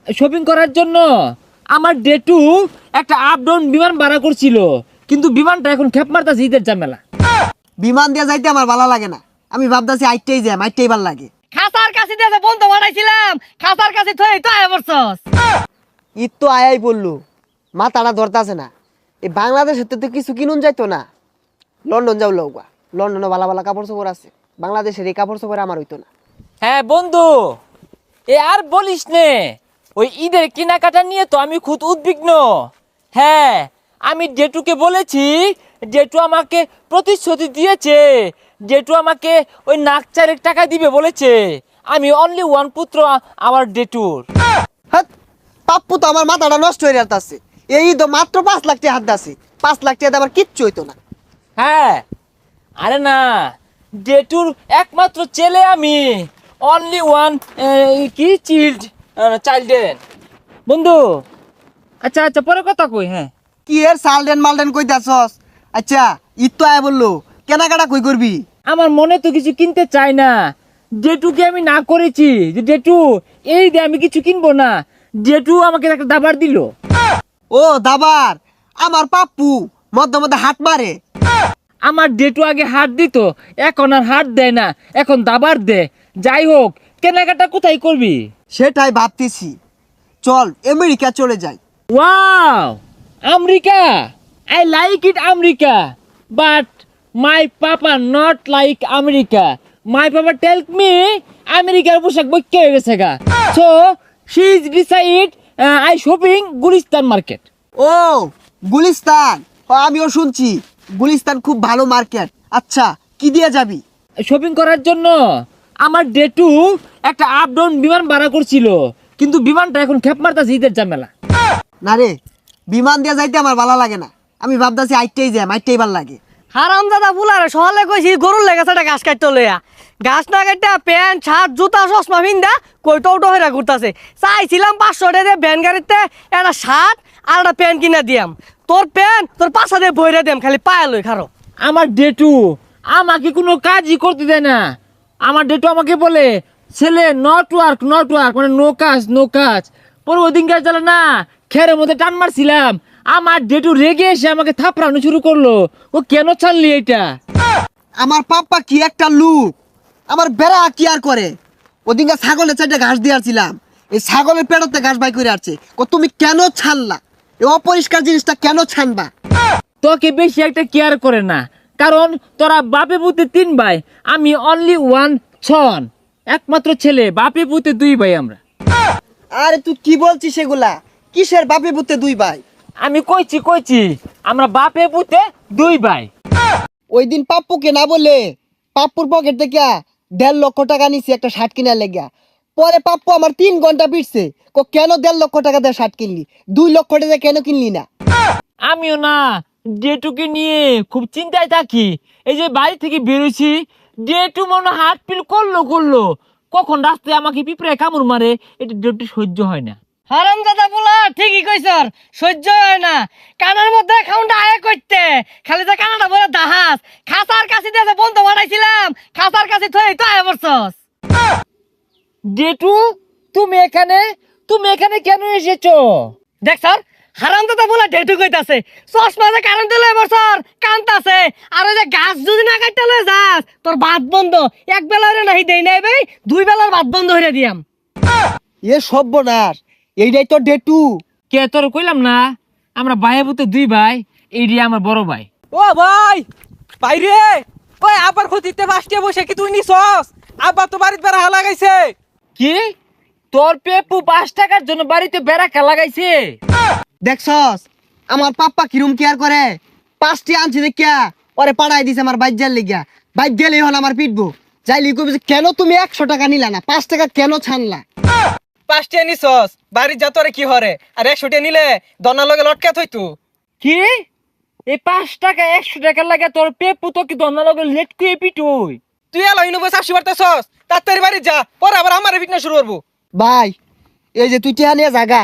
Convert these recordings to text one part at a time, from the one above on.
Shopping করার জন্য আমার ডেটু একটা আপ ডাউন বিমান ভাড়া করছিল, কিন্তু বিমানটা এখন খেপ মারতাছে ঈদের ঝামেলা। বিমান দিয়ে যাইতে আমার ভালো লাগে না, আমি ভাবতাছি আইটেই যাই, আইটেই ভালো লাগে। খাসার কাছে দিয়ে বন্ধু বানাইছিলাম, খাসার কাছে থই তো আয় বলছস। ঈদ তো আয়াই পড়লো, মাথাটা ধরতাছে না। এই বাংলাদেশের তো কিছু কিনুন যাইতো না, লন্ডন যাও লৌকা, লন্ডনে ভালো ভালো কাপড় চোপড় আছে, বাংলাদেশের এই কাপড় চোপড় আমার হইতো না। হ্যাঁ বন্ধু, আর বলিস নে, ওই ঈদের কেনাকাটা নিয়ে তো আমি খুব উদ্বিগ্ন। হ্যাঁ, আমি জেঠুকে বলেছি, জেঠু আমাকে প্রতিশ্রুতি দিয়েছে, জেঠু আমাকে ওই নাক চারেক টাকা দিবে বলেছে। আমি অনলি ওয়ান পুত্র আমার জেঠুর। হ্যাঁ, পাপ্পু তো আমার মাথাটা নষ্ট হয়ে যাচ্ছে। এই তো মাত্র 5 লাখ টাকা হাত দাসি, 5 লাখ টাকা আমার কিচ্ছু হইতো না। হ্যাঁ, আরে না, জেঠুর একমাত্র ছেলে আমি, অনলি ওয়ান কি চাইল্ডেন বন্ধু। আচ্ছা আচ্ছা, পরে কথা কই। হ্যাঁ, কি এর সালডেন মালডেন কই দাসস? আচ্ছা, ঈদ তো আয় বললো, কেনাকাটা কই করবি? আমার মনে তো কিছু কিনতে চাই না, জেঠুকে আমি না করেছি যে জেঠু এই দে, আমি কিছু কিনবো না। জেঠু আমাকে একটা দাবার দিল। ও দাবার, আমার পাপ্পু মধ্যে মধ্যে হাত মারে। আমার জেঠু আগে হাত দিত, এখন আর হাত দেয় না, এখন দাবার দে। যাই হোক, কেনাকাটা কোথায় করবি? সেটাই ভাবতেছি, চল আমেরিকা চলে যাই। Wow, America! I like it America, but my papa not like America. My papa tell me আমেরিকার পোশাক বৈক্য হয়ে গেছে গা। So she is decide I shopping Gulistan market. Oh Gulistan, আমিও শুনছি গুলিস্তান খুব ভালো মার্কেট। আচ্ছা, কি দিয়ে যাবি? শপিং করার জন্য আমার ডেটু একটা আপ ডাউন বিমান ভাড়া করছিল, কিন্তু বিমানটা এখন খেপ মারতাছে ঈদের ঝামেলা। না রে, বিমান দিয়ে যাইতে আমার ভালো লাগে না, আমি ভাবতাছি আইটেই যাই, আইটেই ভালো লাগে। হারামজাদা বুলারে সহলে কইছি গরুর লেগেছে একটা ঘাস কাটতে লইয়া, ঘাস না কাটতে প্যান্ট শার্ট জুতা চশমা ভিন্দা কইটো উটো হইরা ঘুরতাছে। চাইছিলাম 500 টাকা দিয়ে ভ্যান গাড়িতে একটা শার্ট আর একটা প্যান্ট কিনা দিয়াম, তোর প্যান্ট তোর পাশা দিয়ে বইরা দিয়াম, খালি পায়ে লই খারো। আমার ডেটু আমাকে কোনো কাজই করতে দেয় না। আমার ডেটু আমাকে বলে, ছেলে নট ওয়ার্ক মানে নো কাজ নো কাজ। পরে ওই দিন কাজ চলে না, খেরের মধ্যে টান মারছিলাম, আমার ডেটু রেগে এসে আমাকে থাপড়ানো শুরু করলো। ও কেন ছাড়লি এটা? আমার পাপ্পা কি একটা লুক, আমার বেড়া কি আর করে। ওদিনকে ছাগলের চারটে ঘাস দিয়ে আসছিলাম, এই ছাগলের পেটতে ঘাস বাই করে আসছে। তুমি কেন ছানলা? এই অপরিষ্কার জিনিসটা কেন ছানবা? তোকে বেশি একটা কেয়ার করে না, কারণ তোরা বাপে পুতে 3 ভাই, আমি অনলি ওয়ান সন, একমাত্র ছেলে। বাপে পুতে 2 ভাই আমরা। আরে তুই কি বলছিস সেগুলা? কিসের বাপে পুতে 2 ভাই? আমি কইছি আমরা বাপে পুতে 2 ভাই। ওই দিন পাপ্পুকে না বলে পাপ্পুর পকেট থেকে 1.5 লক্ষ টাকা নিছি একটা শার্ট কিনার লেগা। পরে পাপ্পু আমার 3 ঘন্টা পিটছে, কেন 1.5 লক্ষ টাকা দিয়ে শার্ট কিনলি, 2 লক্ষ টাকা কেন কিনলি না? আমিও না ডেটুকে নিয়ে খুব চিন্তায় থাকি। এই যে বাড়ি থেকে বেরোছি, ডেটু মনে হাত পিল করলো, কখন রাস্তায় আমাকে পিঁপড়ে কামড় মারে, এটা ডেটু সহ্য হয় না। হারামজাদা বুলা ঠিকই কইছর, সহ্য হয় না। কানের মধ্যে খাউন্ডা আয় করতে, খালি যে কানাটা বলে দাহাস। খাসার কাছে দিয়ে বন্ধু বানাইছিলাম, খাসার কাছে থই তো আয় বলছস। ডেটু, তুমি এখানে কেন এসেছো? দেখ স্যার, হারামজাদা বুলা ডেটু কইতাছে, চশমা যে কারেন্ট লই বছর কান্তাছে, আর ওই যে গাছ যদি না কাটতে লই যাস, তোর ভাত বন্ধ। এক বেলা হইরে নাহি দেই নাই ভাই, 2 বেলার ভাত বন্ধ হইরে দিয়াম। এ সর্বনাশ, এইটাই তো ডেটু। কে তোর কইলাম না আমরা ভাই পুতে 2 ভাই, এইটি আমার বড় ভাই। ও ভাই, বাইরে ওই আবার ক্ষতিতে ফাস্টে বসে কি তুই নিছস? আবার তো বাড়িতে বেড়া লাগাইছে। কি তোর পেপু 5 টাকার জন্য বাড়িতে বেড়া লাগাইছে? দেখছস আমার পাপ্পা কিরম কেয়ার করে। 5টি আনছি দেখিয়া ওরে পাড়াই দিছে আমার বাইজার লেগিয়া। বাইক গেলেই হল আমার পিটবো। যাইলি কবি যে, কেন তুমি 100 টাকা নিলা না, 5 টাকা কেন ছানলা? 5 নিছস, বাড়ির যা তোরে কি হরে? আর 100 নিলে দনার লগে লটকা থইতু। কি এই 5 টাকা 100 টাকা লাগে তোর পেপু তো কি দন্না লগে লেট কুয়ে পিটুই? তুই এলো ইউনিভার্স আসি পারতেছস, তাড়াতাড়ি বাড়ি যা, পরে আবার আমারে বিঘ্ন শুরু করবো। ভাই, এই যে তুই টিহা নিয়ে জাগা,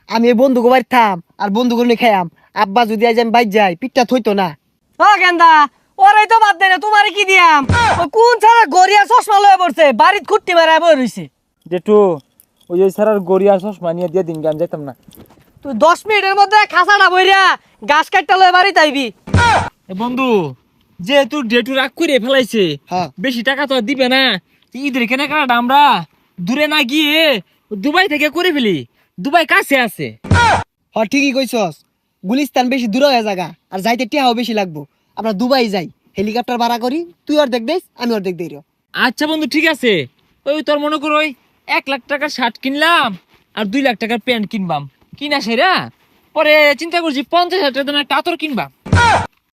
আমি এই বন্ধুকে বাড়ি থাম আর বন্ধুকে নিয়ে খাইয়াম। আব্বা যদি আজ আমি বাইর যাই, পিঠটা থইতো না। ও গেন্দা, ওরাই তো বাদ দেয় না, তোমারে কি দিয়াম? ও কোন ছাড়া গড়িয়া চশমা লয়ে পড়ছে, বাড়িত খুঁটি মারা বই রইছে। জেঠু, ওই যে স্যার গড়িয়ার চশমা নিয়ে দিয়ে দিন আমি যেতাম না। তুই 10 মিনিটের মধ্যে খাসাটা বইরা গাছ কাটতে লয়ে বাড়ি তাইবি। এ বন্ধু যেহেতু ডেটু রাগ করে ফেলাইছে, হ্যাঁ। বেশি টাকা তো আর দিবে না, ঈদের কেনাকাটা আমরা দূরে না গিয়ে দুবাই থেকে করে ফেলি, দুবাই কাছে আছে। ঠিকই কইছস, গুলিস্তান বেশি দূর হয়ে জায়গা, আর যাইতে টিয়াও বেশি লাগবো। আমরা দুবাই যাই, হেলিকপ্টার ভাড়া করি, তুই অর্ধেক দেস, আমি অর্ধেক দেই রে। আচ্ছা বন্ধু ঠিক আছে, ওই তোর মনে করো ওই 1 লাখ টাকার শার্ট কিনলাম আর 2 লাখ টাকার প্যান্ট কিনবাম, কিনা সেরা পরে চিন্তা করছি 50,000 টাকা দামের একটা আতর কিনবাম।